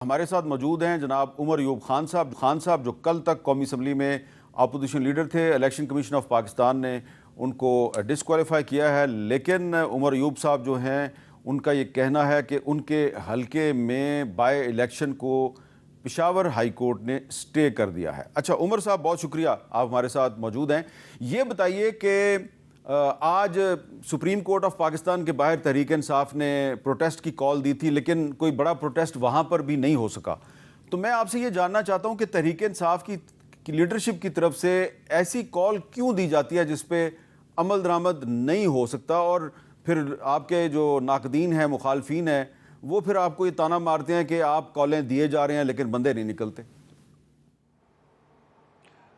ہمارے ساتھ موجود ہیں جناب عمر ایوب خان صاحب جو کل تک قومی اسمبلی میں اپوزیشن لیڈر تھے. الیکشن کمیشن آف پاکستان نے ان کو ڈسکوالیفائی کیا ہے، لیکن عمر ایوب صاحب جو ہیں ان کا یہ کہنا ہے کہ ان کے حلقے میں بائی الیکشن کو پشاور ہائی کورٹ نے سٹے کر دیا ہے. اچھا عمر صاحب، بہت شکریہ آپ ہمارے ساتھ موجود ہیں. یہ بتائیے کہ آج سپریم کورٹ آف پاکستان کے باہر تحریک انصاف نے پروٹیسٹ کی کال دی تھی، لیکن کوئی بڑا پروٹیسٹ وہاں پر بھی نہیں ہو سکا. تو میں آپ سے یہ جاننا چاہتا ہوں کہ تحریک انصاف کی لیڈرشپ کی طرف سے ایسی کال کیوں دی جاتی ہے جس پہ عمل درآمد نہیں ہو سکتا، اور پھر آپ کے جو ناقدین ہیں، مخالفین ہیں، وہ پھر آپ کو یہ طعنہ مارتے ہیں کہ آپ کالیں دیے جا رہے ہیں لیکن بندے نہیں نکلتے.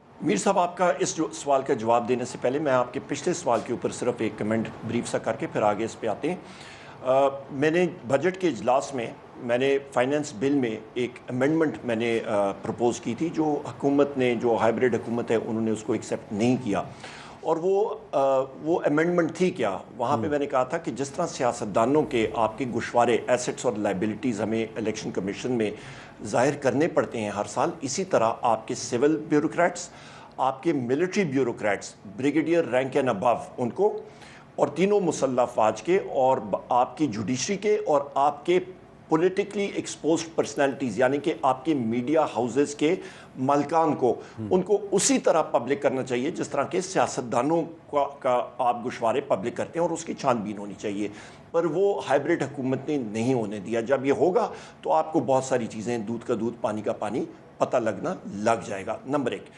میر صاحب، آپ کا اس سوال کا جواب دینے سے پہلے میں آپ کے پچھلے سوال کے اوپر صرف ایک کمنٹ بریف سا کر کے پھر آگے اس پہ آتے ہیں. میں نے بجٹ کے اجلاس میں نے فائنینس بل میں ایک امینڈمنٹ میں نے پرپوز کی تھی، جو حکومت نے، جو ہائیبریڈ حکومت ہے، انہوں نے اس کو ایکسیپٹ نہیں کیا. اور وہ امینڈمنٹ تھی کیا؟ وہاں پہ میں نے کہا تھا کہ جس طرح سیاستدانوں کے آپ کے گوشوارے، ایسٹس اور لائبلٹیز ہمیں الیکشن کمیشن میں ظاہر کرنے پڑتے ہیں ہر سال، اسی طرح آپ کے سول بیوروکریٹس، آپ کے military bureaucrats, brigadier rank and above, ان کو، اور تینوں مسلح افواج کے، اور آپ کی جوڈیشری کے، اور آپ کے پولیٹیکلی ایکسپوزڈ پرسنالٹیز یعنی کہ آپ کے میڈیا ہاؤسز کے مالکان کو، ان کو اسی طرح پبلک کرنا چاہیے جس طرح کے سیاستدانوں کا آپ گوشوارے پبلک کرتے ہیں، اور اس کی چھان بین ہونی چاہیے. پر وہ ہائیبریڈ حکومت نے نہیں ہونے دیا. جب یہ ہوگا تو آپ کو بہت ساری چیزیں، دودھ کا دودھ پانی کا پانی، پتہ لگنا لگ جائے گا. نمبر ایک،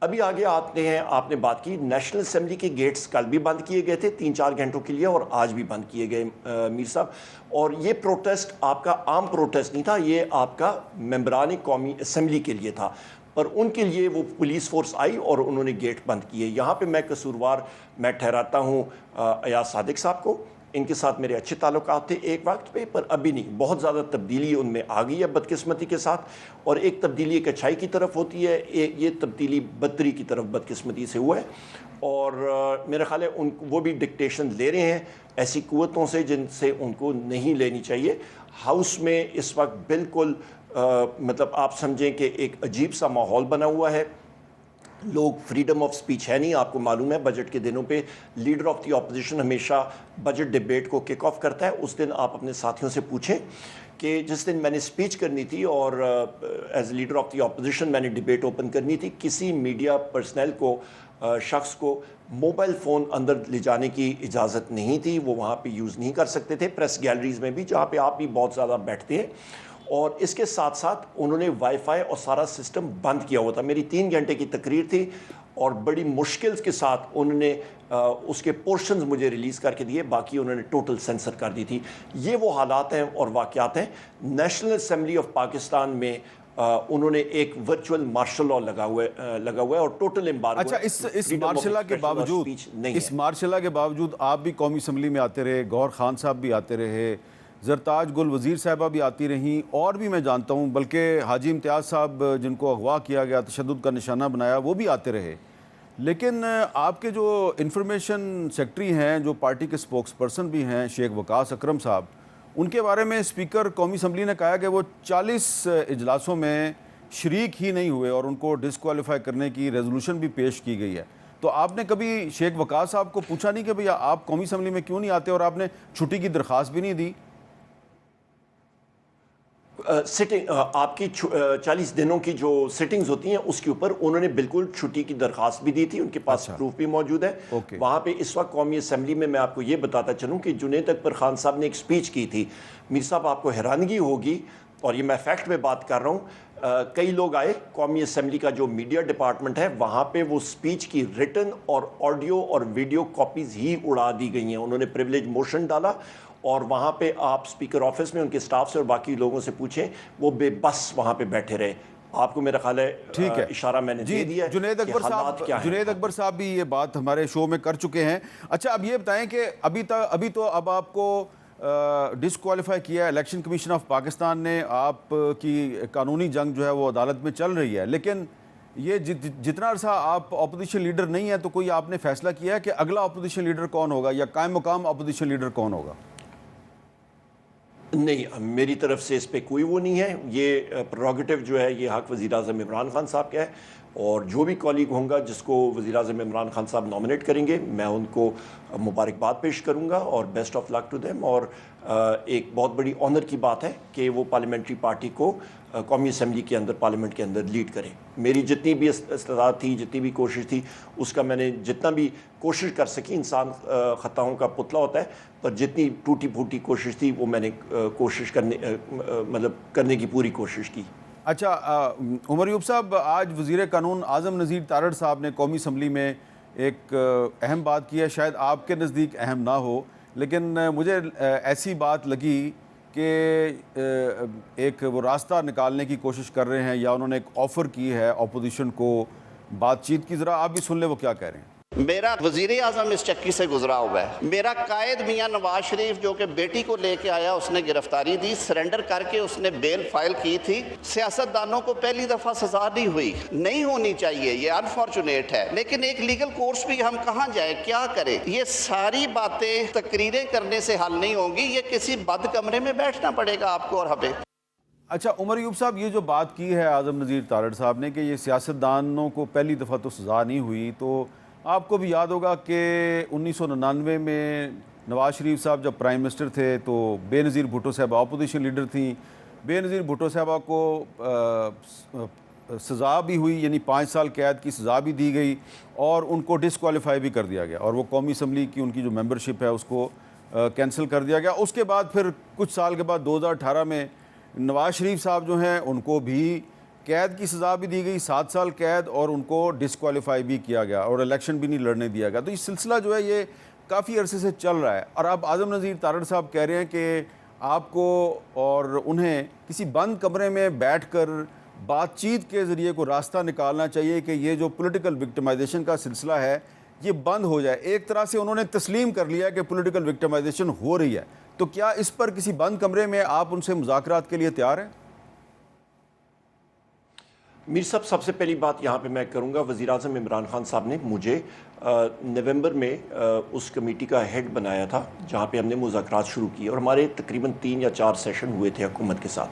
ابھی آگے آتے ہیں. آپ نے بات کی نیشنل اسمبلی کے گیٹس کل بھی بند کیے گئے تھے 3-4 گھنٹوں کے لیے، اور آج بھی بند کیے گئے میر صاحب. اور یہ پروٹیسٹ آپ کا عام پروٹیسٹ نہیں تھا، یہ آپ کا ممبران قومی اسمبلی کے لیے تھا. پر ان کے لیے وہ پولیس فورس آئی اور انہوں نے گیٹ بند کیے. یہاں پہ میں قصوروار میں ٹھہراتا ہوں ایاز صادق صاحب کو. ان کے ساتھ میرے اچھے تعلقات تھے ایک وقت پہ، پر ابھی نہیں. بہت زیادہ تبدیلی ان میں آ گئی ہے بدقسمتی کے ساتھ، اور ایک تبدیلی ایک اچھائی کی طرف ہوتی ہے، یہ تبدیلی بدتری کی طرف بدقسمتی سے ہوا ہے. اور میرا خیال ہے وہ بھی ڈکٹیشن لے رہے ہیں ایسی قوتوں سے جن سے ان کو نہیں لینی چاہیے. ہاؤس میں اس وقت بالکل مطلب آپ سمجھیں کہ ایک عجیب سا ماحول بنا ہوا ہے. لوگ فریڈم آف سپیچ ہے نہیں. آپ کو معلوم ہے بجٹ کے دنوں پہ لیڈر آف دی اپوزیشن ہمیشہ بجٹ ڈیبیٹ کو کک آف کرتا ہے. اس دن آپ اپنے ساتھیوں سے پوچھیں کہ جس دن میں نے سپیچ کرنی تھی اور as leader of the opposition میں نے ڈیبیٹ اوپن کرنی تھی، کسی میڈیا پرسنل کو، شخص کو موبائل فون اندر لے جانے کی اجازت نہیں تھی. وہ وہاں پہ یوز نہیں کر سکتے تھے، پریس گیلریز میں بھی جہاں پہ آپ بھی بہت زیادہ بیٹھتے ہیں. اور اس کے ساتھ ساتھ انہوں نے وائی فائی اور سارا سسٹم بند کیا ہوا تھا. میری 3 گھنٹے کی تقریر تھی اور بڑی مشکل کے ساتھ انہوں نے اس کے پورشنز مجھے ریلیز کر کے دیے، باقی انہوں نے ٹوٹل سینسر کر دی تھی. یہ وہ حالات ہیں اور واقعات ہیں. نیشنل اسمبلی آف پاکستان میں انہوں نے ایک ورچوئل مارشل لاء لگا ہوا ہے اور ٹوٹل امبارگو. اچھا، اس مارشل لاء کے باوجود آپ بھی قومی اسمبلی میں آتے رہے، گور خان صاحب بھی آتے رہے، زرتاج گل وزیر صاحبہ بھی آتی رہیں، اور بھی میں جانتا ہوں، بلکہ حاجی امتیاز صاحب جن کو اغوا کیا گیا، تشدد کا نشانہ بنایا، وہ بھی آتے رہے. لیکن آپ کے جو انفارمیشن سیکرٹری ہیں، جو پارٹی کے سپوکس پرسن بھی ہیں، شیخ وقاص اکرم صاحب، ان کے بارے میں اسپیکر قومی اسمبلی نے کہا کہ وہ 40 اجلاسوں میں شریک ہی نہیں ہوئے اور ان کو ڈسکوالیفائی کرنے کی ریزولوشن بھی پیش کی گئی ہے. تو آپ نے کبھی شیخ وقاص صاحب کو پوچھا نہیں کہ بھیا آپ قومی اسمبلی میں کیوں نہیں آتے، اور آپ نے چھٹی کی درخواست بھی نہیں دی؟ سٹنگ آپ کی 40 دنوں کی جو سٹنگز ہوتی ہیں اس کے اوپر انہوں نے بالکل چھٹی کی درخواست بھی دی تھی. ان کے پاس پروف بھی موجود ہے. وہاں پہ اس وقت قومی اسمبلی میں آپ کو یہ بتاتا چلوں کہ جنید اکبر خان صاحب نے ایک سپیچ کی تھی. میر صاحب، آپ کو حیرانگی ہوگی، اور یہ میں فیکٹ میں بات کر رہا ہوں، کئی لوگ آئے، قومی اسمبلی کا جو میڈیا ڈپارٹمنٹ ہے وہاں پہ وہ سپیچ کی ریٹن اور آڈیو اور ویڈیو کاپیز ہی اڑا دی گئی ہیں. انہوں نے پریویلیج موشن ڈالا، اور وہاں پہ آپ اسپیکر آفس میں ان کے سٹاف سے اور باقی لوگوں سے پوچھیں، وہ بے بس وہاں پہ بیٹھے رہے. آپ کو میرا خیال ہے اشارہ میں نے دے دیا ہے. جنید اکبر صاحب بھی یہ بات ہمارے شو میں کر چکے ہیں. اچھا، اب یہ بتائیں کہ ابھی تو اب آپ کو ڈسکوالیفائی کیا ہے الیکشن کمیشن آف پاکستان نے، آپ کی قانونی جنگ جو ہے وہ عدالت میں چل رہی ہے، لیکن یہ جتنا عرصہ آپ اپوزیشن لیڈر نہیں ہیں تو کوئی آپ نے فیصلہ کیا ہے کہ اگلا اپوزیشن لیڈر کون ہوگا، یا قائم مقام اپوزیشن لیڈر کون ہوگا؟ نہیں، میری طرف سے اس پہ کوئی وہ نہیں ہے. یہ پروگیٹو جو ہے یہ حق وزیر اعظم عمران خان صاحب کا ہے، اور جو بھی کالیگ ہوں گا جس کو وزیر اعظم عمران خان صاحب نامنیٹ کریں گے میں ان کو مبارکباد پیش کروں گا اور best of luck to them. اور ایک بہت بڑی آنر کی بات ہے کہ وہ پارلیمنٹری پارٹی کو قومی اسمبلی کے اندر پارلیمنٹ کے اندر لیڈ کریں. میری جتنی بھی استطاعت تھی، جتنی بھی کوشش تھی، اس کا میں نے جتنا بھی کوشش کر سکی. انسان خطاؤں کا پتلا ہوتا ہے، پر جتنی ٹوٹی پھوٹی کوشش تھی وہ میں نے کوشش کرنے کی پوری کوشش کی. اچھا عمر ایوب صاحب، آج وزیر قانون اعظم نذیر تارڑ صاحب نے قومی اسمبلی میں ایک اہم بات کی ہے. شاید آپ کے نزدیک اہم نہ ہو، لیکن مجھے ایسی بات لگی کہ ایک وہ راستہ نکالنے کی کوشش کر رہے ہیں، یا انہوں نے ایک آفر کی ہے اپوزیشن کو بات چیت کی. ذرا آپ بھی سن لیں وہ کیا کہہ رہے ہیں. میرا وزیر اعظم اس چکی سے گزرا ہوا ہے. میرا قائد میاں نواز شریف جو کہ بیٹی کو لے کے آیا، اس نے گرفتاری دی، سرنڈر کر کے اس نے بیل فائل کی تھی. سیاستدانوں کو پہلی دفعہ سزا نہیں ہونی چاہیے، یہ انفارچونیٹ ہے، لیکن ایک لیگل کورس بھی ہم کہاں جائیں، کیا کریں؟ یہ ساری باتیں تقریریں کرنے سے حل نہیں ہوں گی، یہ کسی بند کمرے میں بیٹھنا پڑے گا آپ کو اور ہمیں. اچھا عمر ایوب صاحب، یہ جو بات کی ہے اعظم نذیر تارڑ صاحب نے کہ یہ سیاستدانوں کو پہلی دفعہ تو سزا نہیں ہوئی، تو آپ کو بھی یاد ہوگا کہ 1999 میں نواز شریف صاحب جب پرائم منسٹر تھے تو بے نظیر بھٹو صاحبہ اپوزیشن لیڈر تھیں. بے نظیر بھٹو صاحبہ کو سزا بھی ہوئی، یعنی 5 سال قید کی سزا بھی دی گئی، اور ان کو ڈسکوالیفائی بھی کر دیا گیا، اور وہ قومی اسمبلی کی ان کی جو ممبرشپ ہے اس کو کینسل کر دیا گیا. اس کے بعد پھر کچھ سال کے بعد 2018 میں نواز شریف صاحب جو ہیں ان کو بھی قید کی سزا بھی دی گئی، 7 سال قید، اور ان کو ڈسکوالیفائی بھی کیا گیا، اور الیکشن بھی نہیں لڑنے دیا گیا. تو یہ سلسلہ جو ہے یہ کافی عرصے سے چل رہا ہے، اور اب اعظم نذیر تارڑ صاحب کہہ رہے ہیں کہ آپ کو اور انہیں کسی بند کمرے میں بیٹھ کر بات چیت کے ذریعے کو راستہ نکالنا چاہیے کہ یہ جو پولیٹیکل وکٹمائزیشن کا سلسلہ ہے یہ بند ہو جائے. ایک طرح سے انہوں نے تسلیم کر لیا کہ پولیٹیکل وکٹمائزیشن ہو رہی ہے. تو کیا اس پر کسی بند کمرے میں آپ ان سے مذاکرات کے لیے تیار ہیں؟ میر صاحب، سب سے پہلی بات یہاں پہ میں کروں گا، وزیر اعظم عمران خان صاحب نے مجھے نومبر میں اس کمیٹی کا ہیڈ بنایا تھا جہاں پہ ہم نے مذاکرات شروع کیے، اور ہمارے تقریباً 3 یا 4 سیشن ہوئے تھے حکومت کے ساتھ.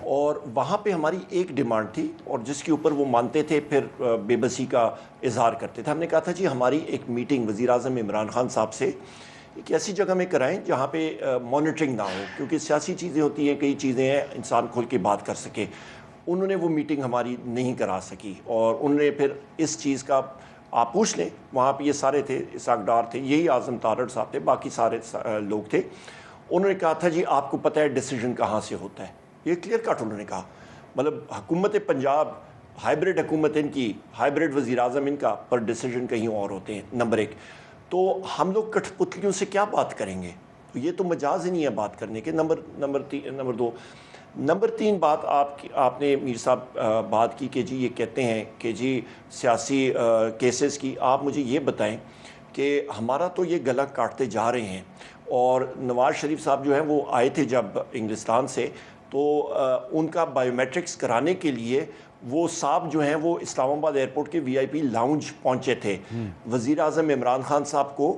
اور وہاں پہ ہماری ایک ڈیمانڈ تھی، اور جس کے اوپر وہ مانتے تھے، پھر بے بسی کا اظہار کرتے تھے. ہم نے کہا تھا جی ہماری ایک میٹنگ وزیر اعظم عمران خان صاحب سے ایک ایسی جگہ میں کرائیں جہاں پہ مانیٹرنگ نہ ہو، کیونکہ سیاسی چیزیں ہوتی ہیں، کئی چیزیں ہیں انسان کھل کے بات کر سکے. انہوں نے وہ میٹنگ ہماری نہیں کرا سکی، اور انہوں نے پھر اس چیز کا آپ پوچھ لیں، وہاں پہ یہ سارے تھے، اسحاق ڈار تھے، یہی اعظم تارڑ صاحب تھے، باقی سارے لوگ تھے. انہوں نے کہا تھا جی آپ کو پتہ ہے ڈیسیجن کہاں سے ہوتا ہے. یہ کلیئر کٹ انہوں نے کہا. مطلب حکومت پنجاب ہائیبریڈ حکومت ان کی، ہائیبریڈ وزیر اعظم ان کا، پر ڈیسیجن کہیں اور ہوتے ہیں. نمبر 1 تو ہم لوگ کٹھ پتلیوں سے کیا بات کریں گے، یہ تو مجاز ہی نہیں ہے بات کرنے کے. نمبر 3 بات آپ نے میر صاحب بات کی کہ جی یہ کہتے ہیں کہ جی سیاسی کیسز کی. آپ مجھے یہ بتائیں کہ ہمارا تو یہ گلا کاٹتے جا رہے ہیں، اور نواز شریف صاحب جو ہیں وہ آئے تھے جب انگلستان سے، تو ان کا بائیو میٹرکس کرانے کے لیے وہ صاحب جو ہیں وہ اسلام آباد ایئرپورٹ کے VIP لاؤنج پہنچے تھے. وزیر اعظم عمران خان صاحب کو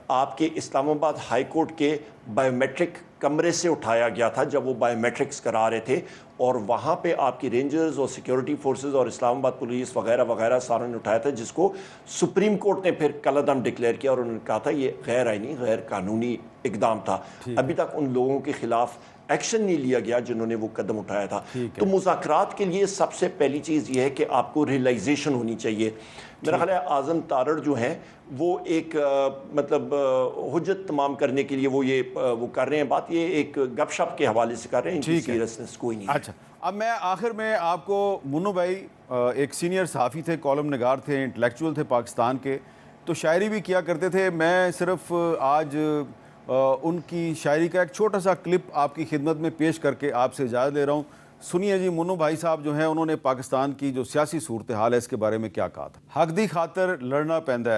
آپ کے اسلام آباد ہائی کورٹ کے بائیو میٹرک کمرے سے اٹھایا گیا تھا جب وہ بائیو میٹرکس کرا رہے تھے، اور وہاں پہ آپ کی رینجرز اور سیکیورٹی فورسز اور اسلام آباد پولیس وغیرہ وغیرہ ساروں نے اٹھایا تھا، جس کو سپریم کورٹ نے پھر کالعدم ڈکلیئر کیا، اور انہوں نے کہا تھا یہ غیر آئینی، غیر قانونی اقدام تھا. ابھی تک ان لوگوں کے خلاف ایکشن نہیں لیا گیا جنہوں نے وہ قدم اٹھایا تھا. تو مذاکرات کے لیے سب سے پہلی چیز یہ ہے کہ آپ کو ریئلائزیشن ہونی چاہیے. میرا خیال ہے اعظم تارڑ جو ہیں وہ ایک مطلب حجت تمام کرنے کے لیے وہ کر رہے ہیں بات، یہ ایک گپ شپ کے حوالے سے کر رہے ہیں، ان کی سیریسنس کوئی نہیں ہے. اچھا، اب میں آخر میں آپ کو، منو بھائی ایک سینئر صحافی تھے، کالم نگار تھے، انٹلیکچوئل تھے پاکستان کے، تو شاعری بھی کیا کرتے تھے. میں صرف آج ان کی شاعری کا ایک چھوٹا سا کلپ آپ کی خدمت میں پیش کر کے آپ سے اجازت لے رہا ہوں. سنیے جی، منو بھائی صاحب جو ہیں انہوں نے پاکستان کی جو سیاسی صورتحال ہے اس کے بارے میں کیا کہا تھا. حق دی خاطر لڑنا پیندا ہے